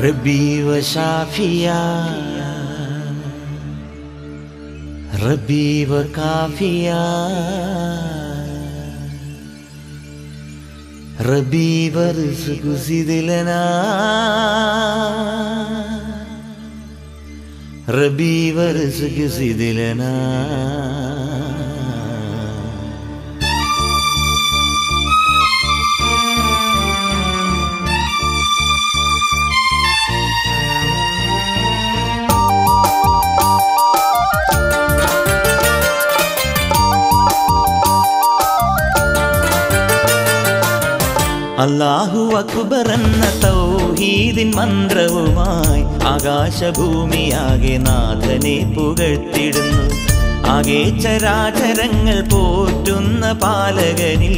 ربي وشافيا ربي وكافيا ربي وارزق زد لنا ربي وارزق زد لنا അല്ലാഹു അക്ബർ എന്ന തൗഹീദിൻ മന്ത്രവുമായി ആകാശഭൂമിയാകെ നാഥനെ പുകഴ്ത്തിടുന്നു. ആകെ ചരാചരങ്ങൾ പോറ്റുന്ന പാലകനിൽ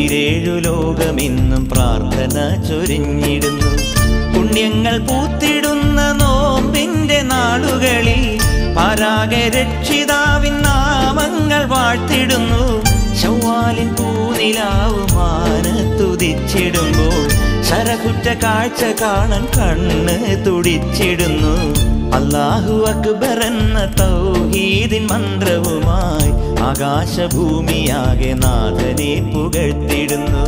ഇരേഴു ലോകമെന്നും പ്രാർത്ഥന ചൊരിഞ്ഞിടുന്നു. പുണ്യങ്ങൾ പൂത്തിടുന്ന നോമ്പിന്റെ നാളുകളിൽ പരാഗരക്ഷിതാവിൻ നാമങ്ങൾ വാഴ്ത്തിടുന്നു. ശവ്വാലിൻ പൂനിലാവുമാനത്തുദിച്ചിടുമ്പോൾ ശരകുറ്റ കാഴ്ച കാണാൻ കണ്ണ് തുടിച്ചിടുന്നു. അല്ലാഹു അക്ബർ എന്ന തൗഹീദിൻ മന്ത്രവുമായി ആകാശഭൂമിയാകെ നാഥനെ പുകഴ്ത്തിടുന്നു.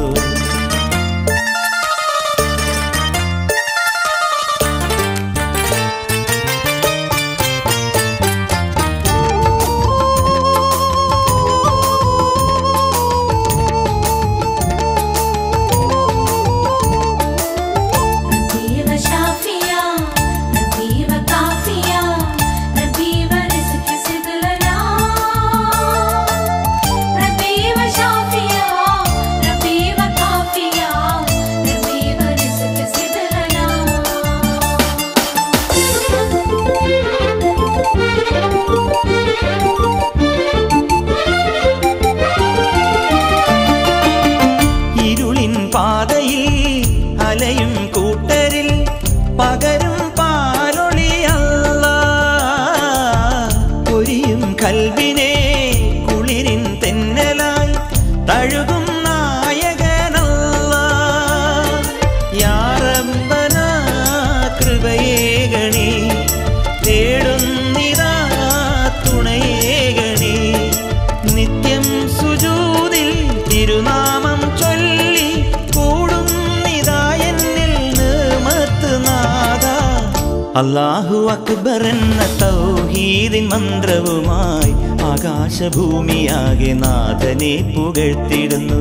അലയും കൂട്ടരിൽ പകരും പാലൊളി അല്ലാഹ്. പൊരിയും കൽബിനെ കുളിരിൻ തെന്നലായി തഴുകും നായകനല്ലാഹ്. യാ റബ്ബനാ കൃപയേകണേ, തേടുന്നിതാ തുണയേകണേ. നിത്യം സുജൂദിൽ തിരുനാമം ചൊല്ലി കൂടും അല്ലാഹു അക്ബർ എന്ന തൗഹീദിൻ മന്ത്രവുമായി ആകാശഭൂമിയാകെ നാഥനെ പുകഴ്ത്തിടുന്നു.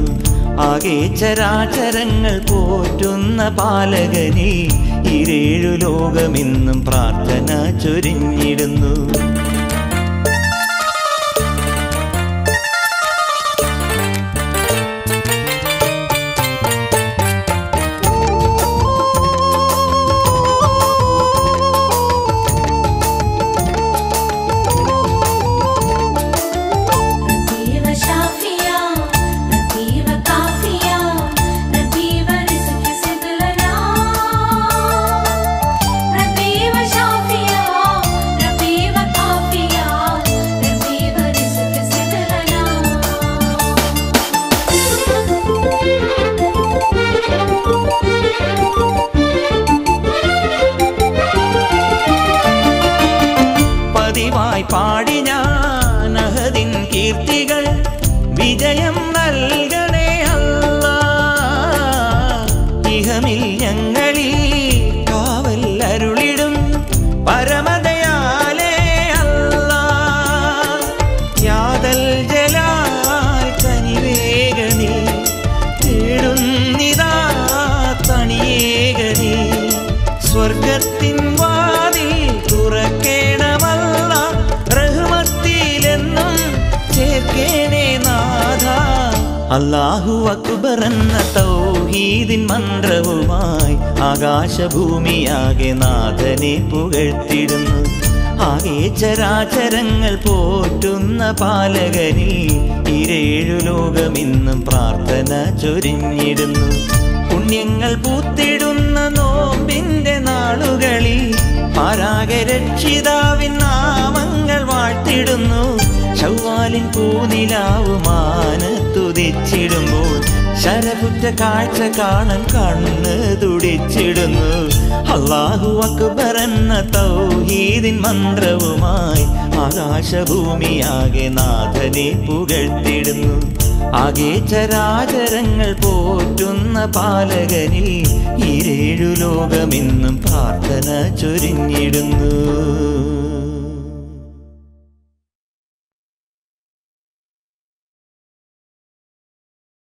ആകെ ചരാചരങ്ങൾ പോറ്റുന്ന പാലകനിൽ ഇരേഴു ലോകമെന്നും പ്രാർത്ഥന ചൊരിഞ്ഞിടുന്നു. പതിവായി പാടി ഞാൻ അഹദിൻ കീർത്തികൾ, വിജയം നൽകണേ അല്ലാഹ്. ഇഹമിൽ ഞങ്ങളിൽ കാവൽ അരുളിടും പരമദയാലേ അല്ലാഹ്. യാദൽ ജലാൽ കനിവേകണേ, തേടുന്നിതാ തണിയേകണേ. സ്വർഗത്തിൻ വാതിൽ തുറക്കേണമല്ല, റഹ്മത്തിലെന്നും ചേർക്കേണേ നാഥ. അല്ലാഹു അക്ബർ എന്ന തൗഹീദിൻ മന്ത്രവുമായി ആകാശഭൂമിയാകെ നാഥനെ പുകഴ്ത്തിടുന്നു. ആകെ ചരാചരങ്ങൾ പോറ്റുന്ന പാലകനിൽ ഇരേഴു ലോകമെന്നും പ്രാർത്ഥന ചൊരിഞ്ഞിടുന്നു. പുണ്യങ്ങൾ പൂത്തിടുന്ന നോമ്പിന്റെ നാളുകളിൽ പരാഗരക്ഷിതാവിൻ നാമങ്ങൾ വാഴ്ത്തിടുന്നു. ശവ്വാലിൻ പൂനിലാവുമാനത്തുദിച്ചിടുമ്പോൾ ശരകുറ്റ കാഴ്ച കാണാൻ കണ്ണ് തുടിച്ചിടുന്നു. അല്ലാഹു അക്ബർ എന്ന തൗഹീദിൻ മന്ത്രവുമായി ആകാശഭൂമിയാകെ നാഥനെ പുകഴ്ത്തിടുന്നു. ആകെ ചരാചരങ്ങൾ പോറ്റുന്ന പാലകനിൽ ഈരേഴു ലോകമെന്നും പ്രാർത്ഥന ചൊരിഞ്ഞിടുന്നു.